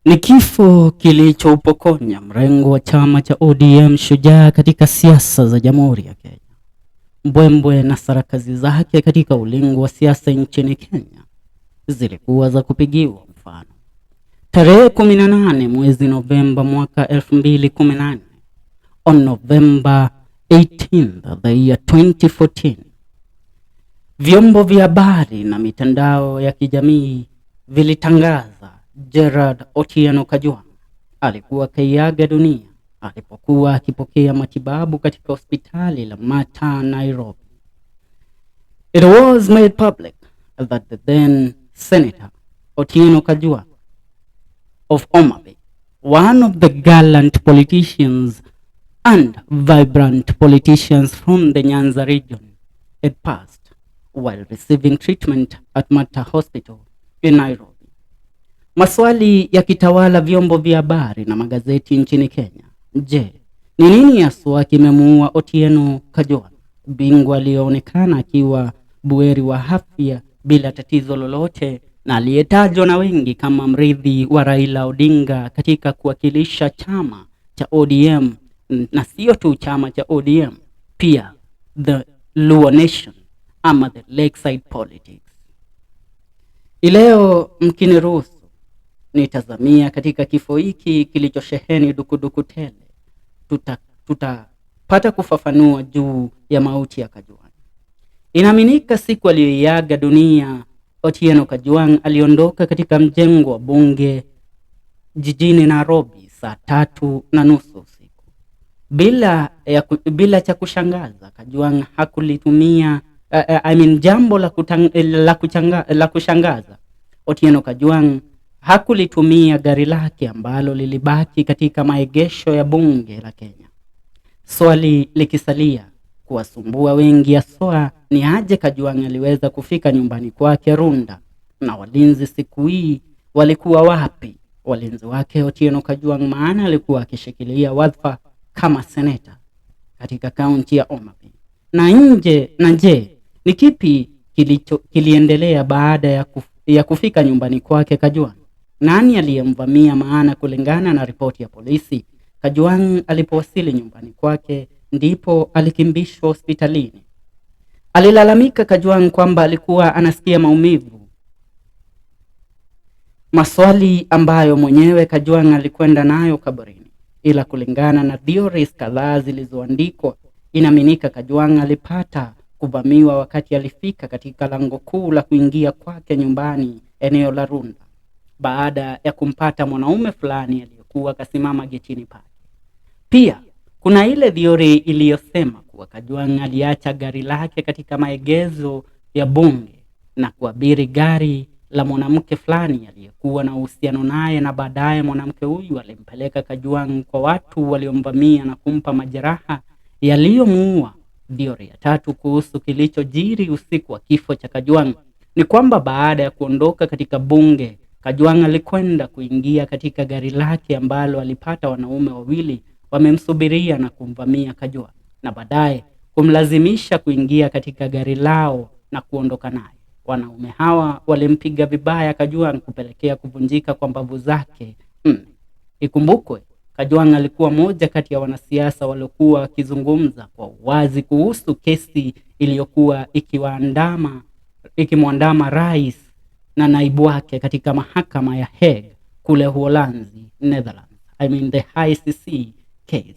Ni kifo kilichoupokonya mrengo wa chama cha ODM shujaa katika siasa za Jamhuri ya Kenya. Mbwembwe na sarakazi zake katika ulingo wa siasa nchini Kenya zilikuwa za kupigiwa mfano. Tarehe 18 mwezi Novemba mwaka 2018, on November 18th the year 2014, vyombo vya habari na mitandao ya kijamii vilitangaza Gerard Otieno Kajwang alikuwa kaiaga dunia alipokuwa akipokea matibabu katika hospitali la Mata, Nairobi. It was made public that the then Senator Otieno Kajwang of Omabay, one of the gallant politicians and vibrant politicians from the Nyanza region, had passed while receiving treatment at Mata Hospital in Nairobi. Maswali yakitawala vyombo vya habari na magazeti nchini Kenya. Je, ni nini haswa kimemuua Otieno Kajwang, bingwa aliyeonekana akiwa buheri wa afya bila tatizo lolote na aliyetajwa na wengi kama mrithi wa Raila Odinga katika kuwakilisha chama cha ODM, na sio tu chama cha ODM, pia the Luo Nation ama the Lakeside politics. Ileo mkiniruhusu nitazamia katika kifo hiki kilichosheheni dukuduku tele. Tutapata kufafanua juu ya mauti ya Kajwang. Inaaminika siku aliyoiaga dunia Otieno Kajwang aliondoka katika mjengo wa bunge jijini Nairobi saa 3:30 usiku. Bila cha kushangaza, Kajwang hakulitumia jambo la kushangaza, Otieno Kajwang hakulitumia gari lake ambalo lilibaki katika maegesho ya bunge la Kenya. Swali likisalia kuwasumbua wengi haswa ni aje Kajwang aliweza kufika nyumbani kwake Runda, na walinzi siku hii walikuwa wapi? Walinzi wake Otieno Kajwang, maana alikuwa akishikilia wadhifa kama seneta katika kaunti ya Omabay. Na je, ni kipi kiliendelea baada ya kufika nyumbani kwake Kajwang? Nani aliyemvamia? Maana kulingana na ripoti ya polisi, Kajwang alipowasili nyumbani kwake ndipo alikimbishwa hospitalini. Alilalamika Kajwang kwamba alikuwa anasikia maumivu, maswali ambayo mwenyewe Kajwang alikwenda nayo kaburini. Ila kulingana na theories kadhaa zilizoandikwa, inaaminika Kajwang alipata kuvamiwa wakati alifika katika lango kuu la kuingia kwake nyumbani eneo la Runda, baada ya kumpata mwanaume fulani aliyekuwa kasimama getini pake. Pia kuna ile theory iliyosema kuwa Kajwang aliacha gari lake katika maegezo ya bunge na kuabiri gari la mwanamke fulani aliyekuwa na uhusiano naye, na baadaye mwanamke huyu alimpeleka Kajwang kwa watu waliomvamia na kumpa majeraha yaliyomuua. Theory ya tatu kuhusu kilichojiri usiku wa kifo cha Kajwang ni kwamba baada ya kuondoka katika bunge, Kajwang alikwenda kuingia katika gari lake ambalo alipata wanaume wawili wamemsubiria na kumvamia Kajwang, na baadaye kumlazimisha kuingia katika gari lao na kuondoka naye. Wanaume hawa walimpiga vibaya Kajwang kupelekea kuvunjika kwa mbavu zake. Ikumbukwe Kajwang alikuwa moja kati ya wanasiasa waliokuwa wakizungumza kwa uwazi kuhusu kesi iliyokuwa ikimwandama rais na naibu wake katika mahakama ya Hague kule Uholanzi, Netherlands. The ICC case.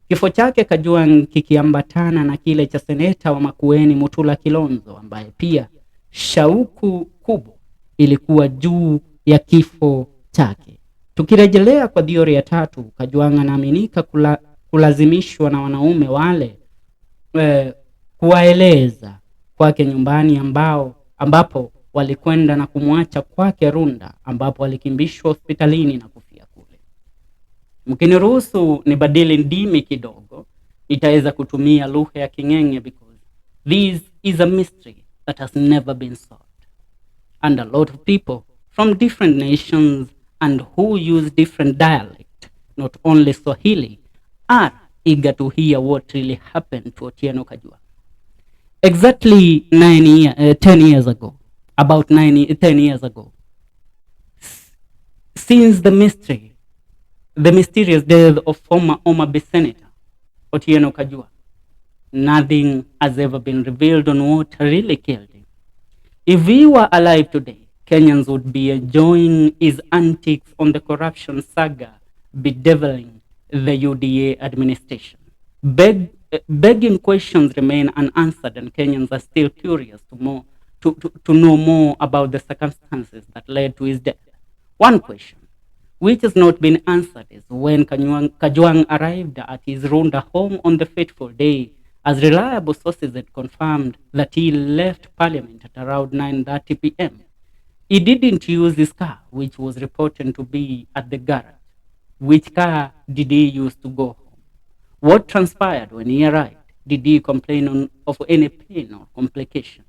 Kifo chake Kajwang kikiambatana na kile cha seneta wa Makueni Mutula Kilonzo, ambaye pia shauku kubwa ilikuwa juu ya kifo chake. Tukirejelea kwa theory ya tatu, Kajwang anaaminika kulazimishwa na wanaume wale kuwaeleza kwake nyumbani ambapo walikwenda na kumwacha kwake Runda, ambapo alikimbishwa hospitalini na kufia kule. Mkiniruhusu nibadili ndimi kidogo, nitaweza kutumia lugha ya King'enge because this is a mystery that has never been solved, and a lot of people from different nations and who use different dialect, not only Swahili, are eager to hear what really happened to Otieno Kajwang. Exactly 10 years ago, Since the mysterious death of former Omabay Senator Otieno Kajwang, nothing has ever been revealed on what really killed him. If he were alive today, Kenyans would be enjoying his antics on the corruption saga bedeviling the UDA administration. Begging questions remain unanswered, and Kenyans are still curious to know more about the circumstances that led to his death. One question which has not been answered is when Kajwang arrived at his Runda home on the fateful day, as reliable sources had confirmed that he left Parliament at around 9:30 p.m. He didn't use his car, which was reported to be at the garage. Which car did he use to go home? What transpired when he arrived? Did he complain of any pain or complication?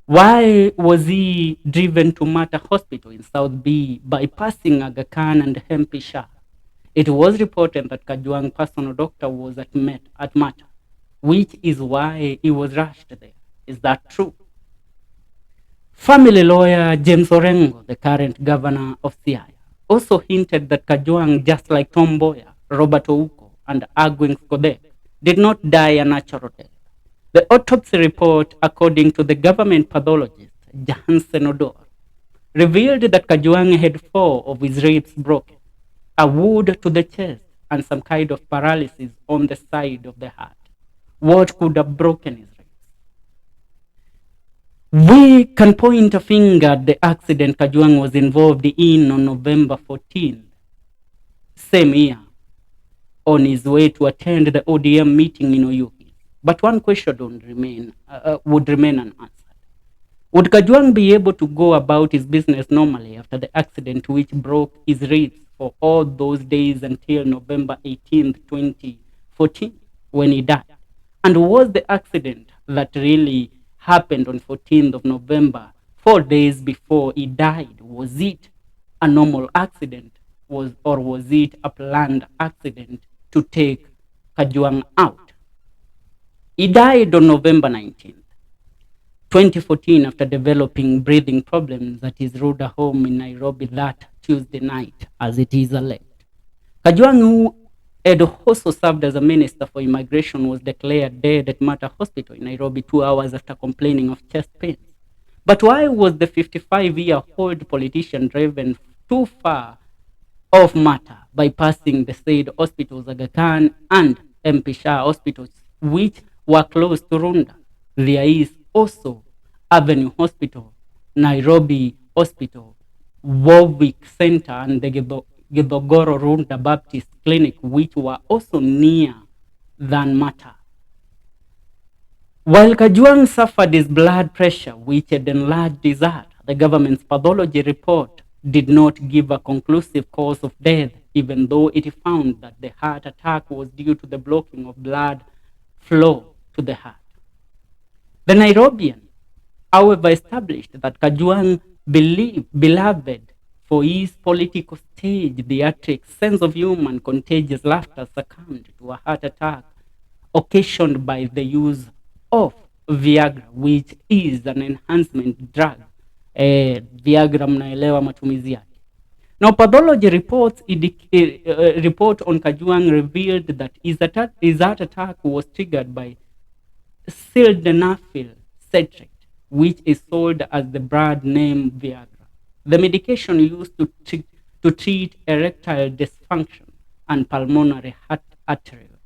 Why was he driven to Mata Hospital in South B, bypassing Aga Khan and MP Shah? It was reported that Kajwang's personal doctor was at Mata, which is why he was rushed there. Is that true? Family lawyer James Orengo, the current governor of Siaya, also hinted that Kajwang, just like Tom Mboya, Robert Ouko, and Agwin Skodek, did not die a natural death. The autopsy report, according to the government pathologist, Jansen Odor, revealed that Kajwang had 4 of his ribs broken, a wound to the chest, and some kind of paralysis on the side of the heart. What could have broken his ribs? We can point a finger at the accident Kajwang was involved in on November 14th, same year, on his way to attend the ODM meeting in Oyuki. But one question would remain unanswered. Would Kajwang be able to go about his business normally after the accident which broke his ribs for all those days until November 18th, 2014, when he died? And was the accident that really happened on 14th of November, 4 days before he died, was it a normal accident, or was it a planned accident to take Kajwang out? He died on November 19th, 2014, after developing breathing problems at his Ruda home in Nairobi that Tuesday night, as it is alleged. Kajwang, who had also served as a minister for immigration, was declared dead at Mata Hospital in Nairobi 2 hours after complaining of chest pains. But why was the 55-year-old politician driven too far off Mata, bypassing the said hospitals, Aga Khan and MP Shah hospitals, which were close to Runda? There is also Avenue Hospital, Nairobi Hospital, Warwick Center, and the Githogoro Runda Baptist Clinic, which were also near than Mata. While Kajwang suffered his blood pressure, which had enlarged his heart, the government's pathology report did not give a conclusive cause of death, even though it found that the heart attack was due to the blocking of blood flow to the heart. The Nairobian, however, established that Kajwang, beloved for his political stage, theatrics, sense of humor, and contagious laughter, succumbed to a heart attack occasioned by the use of Viagra, which is an enhancement drug. Viagra mnaelewa matumizi yake. Now, pathology reports report on Kajwang revealed that his heart attack was triggered by sildenafil citrate, which is sold as the brand name Viagra, the medication used to treat erectile dysfunction and pulmonary arterial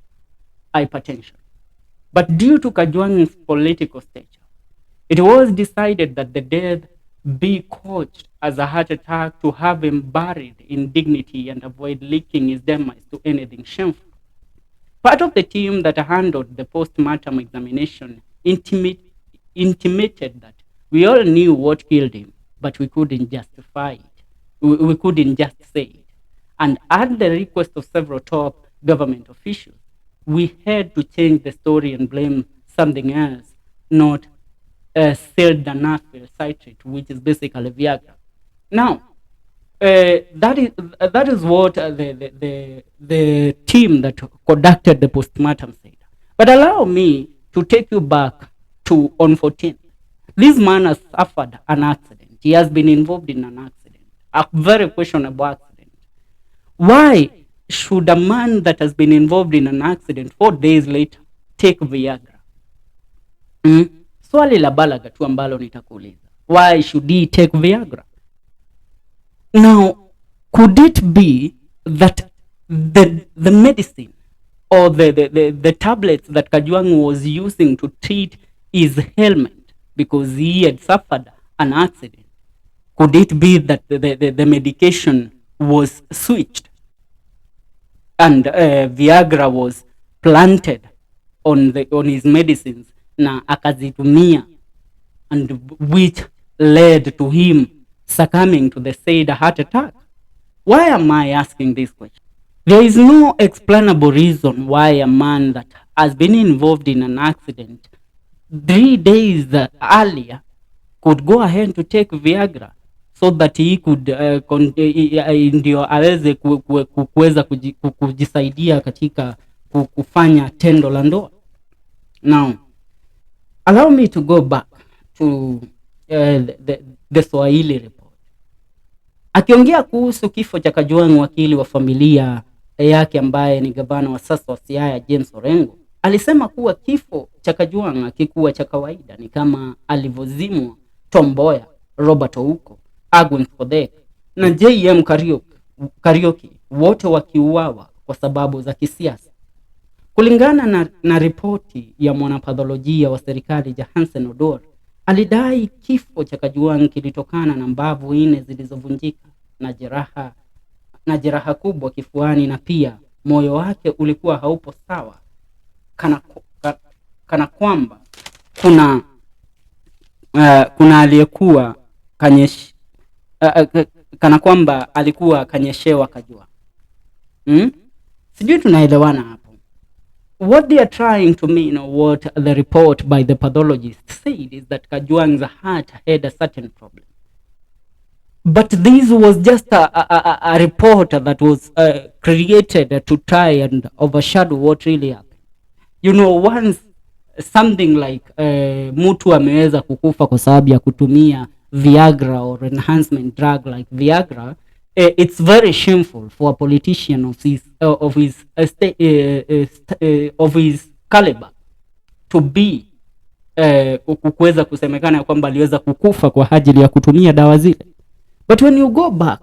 hypertension. But due to Kajwang's political stature, it was decided that the death be coached as a heart attack to have him buried in dignity and avoid leaking his demise to anything shameful. Part of the team that handled the post-mortem examination intimated that we all knew what killed him, but we couldn't justify it. We couldn't just say it. And at the request of several top government officials, we had to change the story and blame something else, not sildenafil citrate, which is basically Viagra. Now, that is what the team that conducted the postmortem said. But allow me to take you back to on 14th. This man has suffered an accident. He has been involved in an accident. a very questionable accident. Why should a man that has been involved in an accident 4 days later take Viagra? Swali la balaga tu ambalo nitakuuliza. Why should he take Viagra? Now, could it be that the medicine or the tablets that Kajwang was using to treat his ailment because he had suffered an accident, could it be that the medication was switched and Viagra was planted on his medicines na akazitumia, and which led to him succumbing to the said heart attack? Why am I asking this question? There is no explainable reason why a man that has been involved in an accident 3 days earlier could go ahead to take Viagra so that he could ndio aweze kuweza kujisaidia katika kufanya tendo la ndoa. Now, allow me to go back to the Swahili report. Akiongea kuhusu kifo cha Kajwang, wakili wa familia yake ambaye ni gavana wa sasa wa Siaya James Orengo alisema kuwa kifo cha Kajwang hakikuwa cha kawaida, ni kama alivyozimwa Tom Mboya, Robert Ouko, Agwin Fodek na JM Kariuki, wote wakiuawa kwa sababu za kisiasa. Kulingana na ripoti ya mwanapatholojia wa serikali Jahansen Odor, alidai kifo cha Kajwang kilitokana na mbavu 4 zilizovunjika na jeraha kubwa kifuani, na pia moyo wake ulikuwa haupo sawa, kana kwamba kuna aliyekuwa kana kwamba alikuwa kanyeshewa Kajwang. Sijui tunaelewana hapo. What they are trying to mean, or what the report by the pathologist said, is that Kajwang's heart had a certain problem. But this was just a report that was created to try and overshadow what really happened. You know, once something like mtu ameweza kukufa kwa sababu ya kutumia Viagra or enhancement drug like Viagra, it's very shameful for a politician of his caliber to be kuweza kusemekana kwamba aliweza kukufa kwa ajili ya kutumia dawa zile. But when you go back,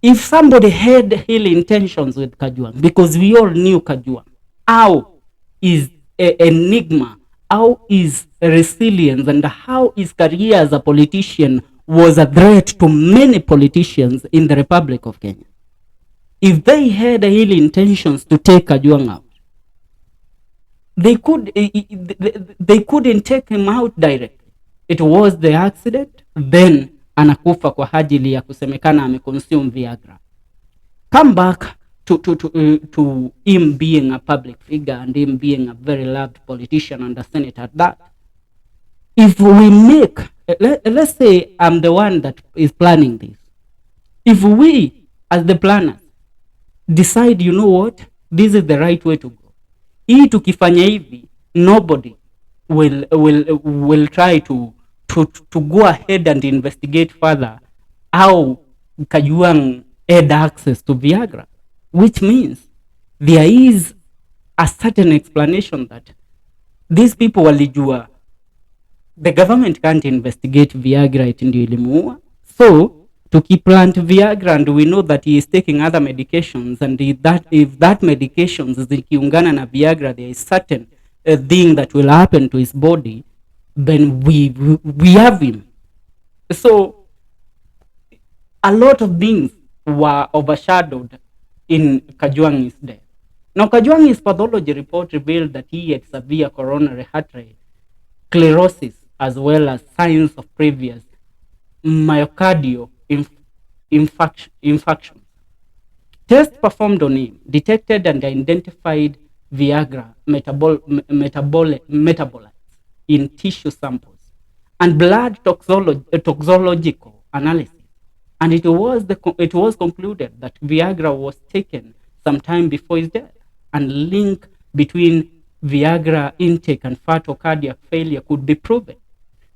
if somebody had ill intentions with Kajwang, because we all knew Kajwang, how is enigma, how is resilience, and how his career as a politician was a threat to many politicians in the Republic of Kenya. If they had ill intentions to take Kajwang out, they couldn't take him out directly. It was the accident, then anakufa kwa ajili ya kusemekana ameconsume Viagra. Come back to him being a public figure and him being a very loved politician and a senator at that. If we make, let's say I'm the one that is planning this. If we, as the planners, decide, you know what, this is the right way to go. Hii tukifanya hivi, nobody will try to go ahead and investigate further how Kajwang had access to Viagra, which means there is a certain explanation that these people walijua the government can't investigate Viagra, it ndio ilimuua, so tukiplant Viagra and we know that he is taking other medications, and if that medications zikiungana na Viagra, there is certain thing that will happen to his body, then we have him. So a lot of things were overshadowed in Kajwang's death. Now, Kajwang's pathology report revealed that he had severe coronary artery sclerosis as well as signs of previous myocardial infarctions. Tests performed on him detected and identified Viagra metabolites in tissue samples and blood toxicological analysis, and it was concluded that Viagra was taken sometime before his death, and link between Viagra intake and fatal cardiac failure could be proven.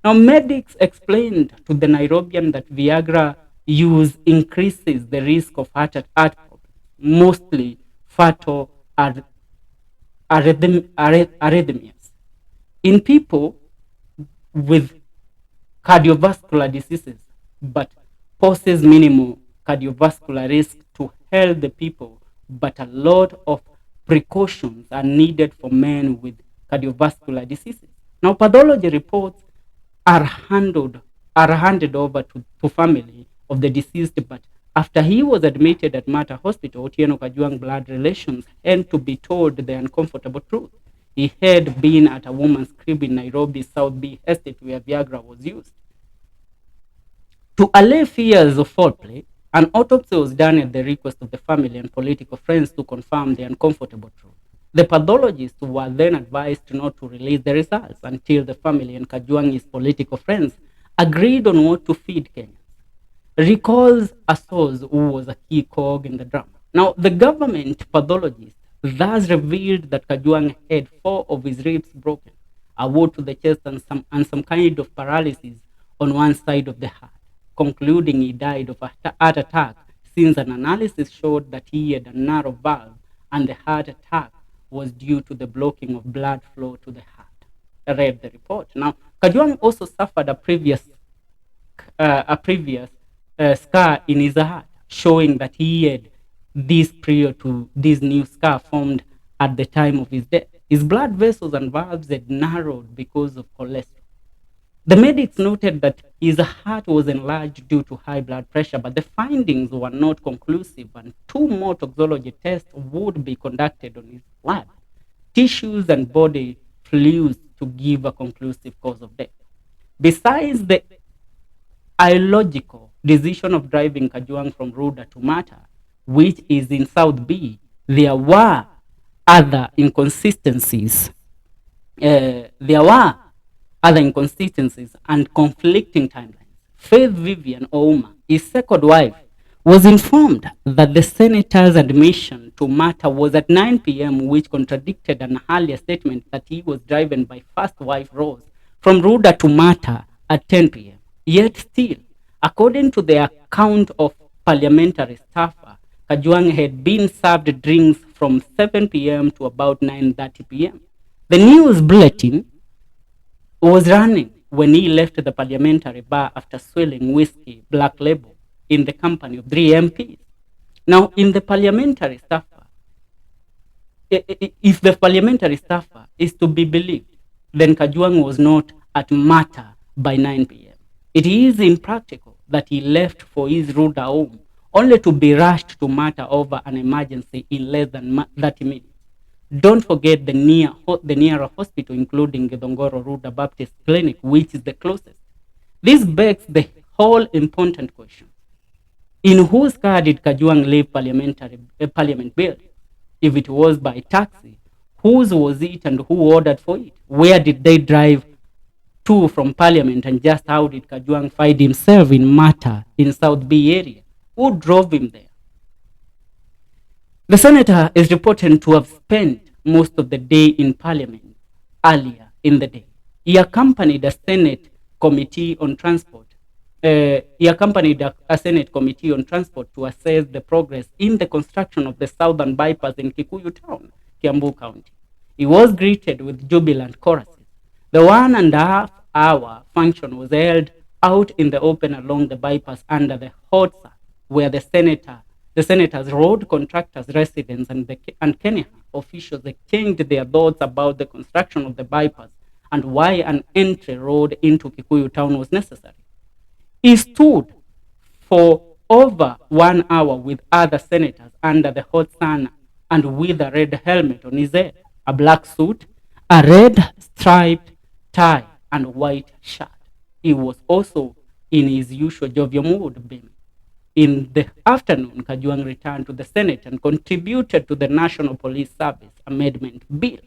Now, medics explained to the Nairobian that Viagra use increases the risk of heart problems, mostly fatal arrhythmias. In people with cardiovascular diseases, but poses minimal cardiovascular risk to healthy people, but a lot of precautions are needed for men with cardiovascular diseases. Now, pathology reports are handled are handed over to family of the deceased, but after he was admitted at Mata Hospital, Otieno Kajwang blood relations had to be told the uncomfortable truth. He had been at a woman's crib in Nairobi, South B Estate, where Viagra was used. To allay fears of foul play, an autopsy was done at the request of the family and political friends to confirm the uncomfortable truth. The pathologists were then advised not to release the results until the family and Kajwang's political friends agreed on what to feed Kenyans. Recalls a source who was a key cog in the drama. Now, the government pathologist thus revealed that Kajwang had 4 of his ribs broken, a wound to the chest, and some kind of paralysis on one side of the heart, concluding he died of a heart attack since an analysis showed that he had a narrow valve and the heart attack was due to the blocking of blood flow to the heart. I read the report. Now, Kajwang also suffered a previous scar in his heart, showing that he had this prior to this new scar formed at the time of his death. His blood vessels and valves had narrowed because of cholesterol. The medics noted that his heart was enlarged due to high blood pressure, but the findings were not conclusive, and 2 more toxicology tests would be conducted on his blood, tissues, and body fluids to give a conclusive cause of death. Besides the illogical decision of driving Kajwang from Ruda to Mata, which is in South B, there were other inconsistencies. And conflicting timelines. Faith Vivian Ouma, his second wife, was informed that the senator's admission to Mata was at 9 p.m., which contradicted an earlier statement that he was driven by first wife Rose from Ruda to Mata at 10 p.m. Yet still, according to the account of parliamentary staffer, Kajwang had been served drinks from 7 p.m. to about 9:30 p.m. The news bulletin was running when he left the parliamentary bar after swilling whiskey Black Label in the company of 3 MPs. Now, in the parliamentary staffer, if the parliamentary staffer is to be believed, then Kajwang was not at Mata by 9 p.m. It is impractical that he left for his Ruda home only to be rushed to Mata over an emergency in less than 30 minutes. Don't forget the nearer hospital, including Githongoro Ruda Baptist Clinic, which is the closest. This begs the whole important question. In whose car did Kajwang leave Parliament building? If it was by taxi, whose was it and who ordered for it? Where did they drive to from Parliament, and just how did Kajwang find himself in Mata in South B area? Who drove him there? The senator is reported to have spent most of the day in Parliament earlier in the day. He accompanied a Senate Committee on Transport. To assess the progress in the construction of the southern bypass in Kikuyu Town, Kiambu County. He was greeted with jubilant choruses. The 1.5 hour function was held out in the open along the bypass under the hot sun, where the senators, road contractors, residents, and Kenyan officials exchanged their thoughts about the construction of the bypass and why an entry road into Kikuyu Town was necessary. He stood for over 1 hour with other senators under the hot sun and with a red helmet on his head, a black suit, a red striped tie, and white shirt. He was also in his usual jovial mood, beaming. In the afternoon, Kajwang returned to the Senate and contributed to the National Police Service Amendment Bill,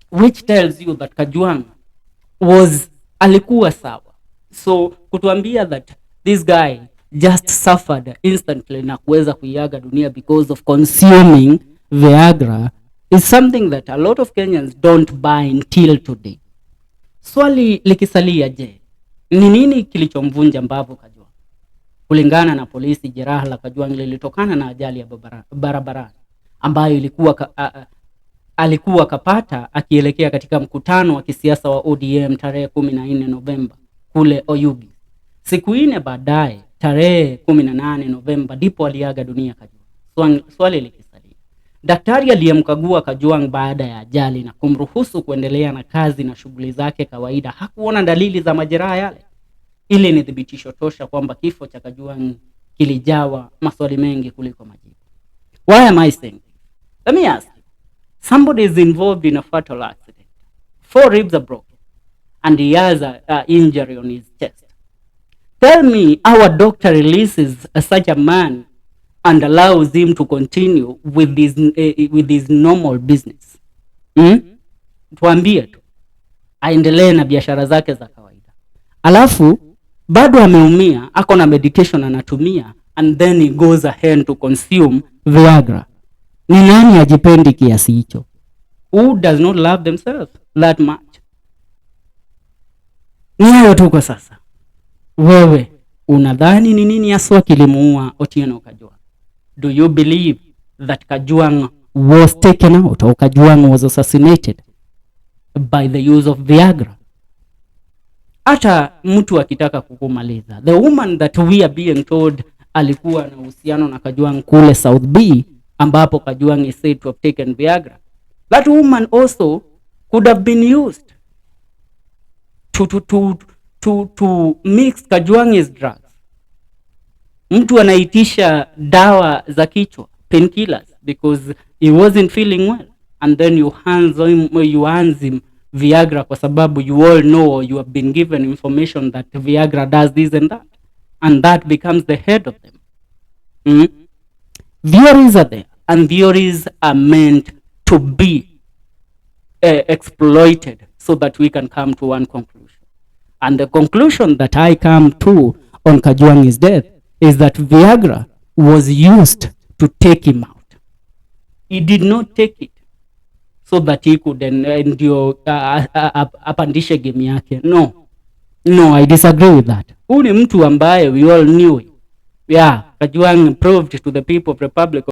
which tells you that Kajwang was alikuwa sawa. So kutuambia that this guy just suffered instantly na kuweza kuiaga dunia because of consuming Viagra is something that a lot of Kenyans don't buy until today. Swali likisalia, je, ni nini kilichomvunja mbavu Kajwang? Kulingana na polisi, jeraha la Kajwang lilitokana na ajali ya barabarani ambayo alikuwa kapata akielekea katika mkutano wa kisiasa wa ODM tarehe 14 Novemba kule Oyugi. Siku 4 baadaye, tarehe 18 Novemba, ndipo aliaga dunia Kajwang. Swali likisalia, daktari aliyemkagua Kajwang baada ya ajali na kumruhusu kuendelea na kazi na shughuli zake kawaida hakuona dalili za majeraha yale. Ile ni thibitisho tosha kwamba kifo cha Kajwang kilijawa maswali mengi kuliko majibu. Why am I saying this? Let me ask you. Somebody is involved in a fatal accident. 4 ribs are broken and he has an injury on his chest. Tell me our doctor releases such a man and allows him to continue with his normal business. Tuambie tu aendelee na biashara zake za kawaida. Alafu bado ameumia, ako na medication anatumia, and then he goes ahead to consume Viagra. Ni nani ajipendi kiasi hicho? Who does not love themselves that much? Ni hayo tu kwa sasa. Wewe unadhani ni nini haswa kilimuua Otieno Kajwang? Do you believe that Kajwang was taken out or Kajwang was assassinated by the use of Viagra? Hata mtu akitaka kukumaliza, the woman that we are being told alikuwa na uhusiano na Kajwang kule South B, ambapo Kajwang is said to have taken Viagra, that woman also could have been used to mix Kajwang's drugs. Mtu anaitisha dawa za kichwa, painkillers, because he wasn't feeling well, and then you hands him Viagra kwa sababu you all know, you have been given information that Viagra does this and that becomes the head of them. Theories are there, and theories are meant to be exploited so that we can come to one conclusion. And the conclusion that I come to on Kajwang's death is that Viagra was used to take him out. He did not take it so that he could endure apandishe game yake. No, I disagree with that. Huyu ni mtu ambaye we all knew. Yeah, Kajwang proved to the people of Republic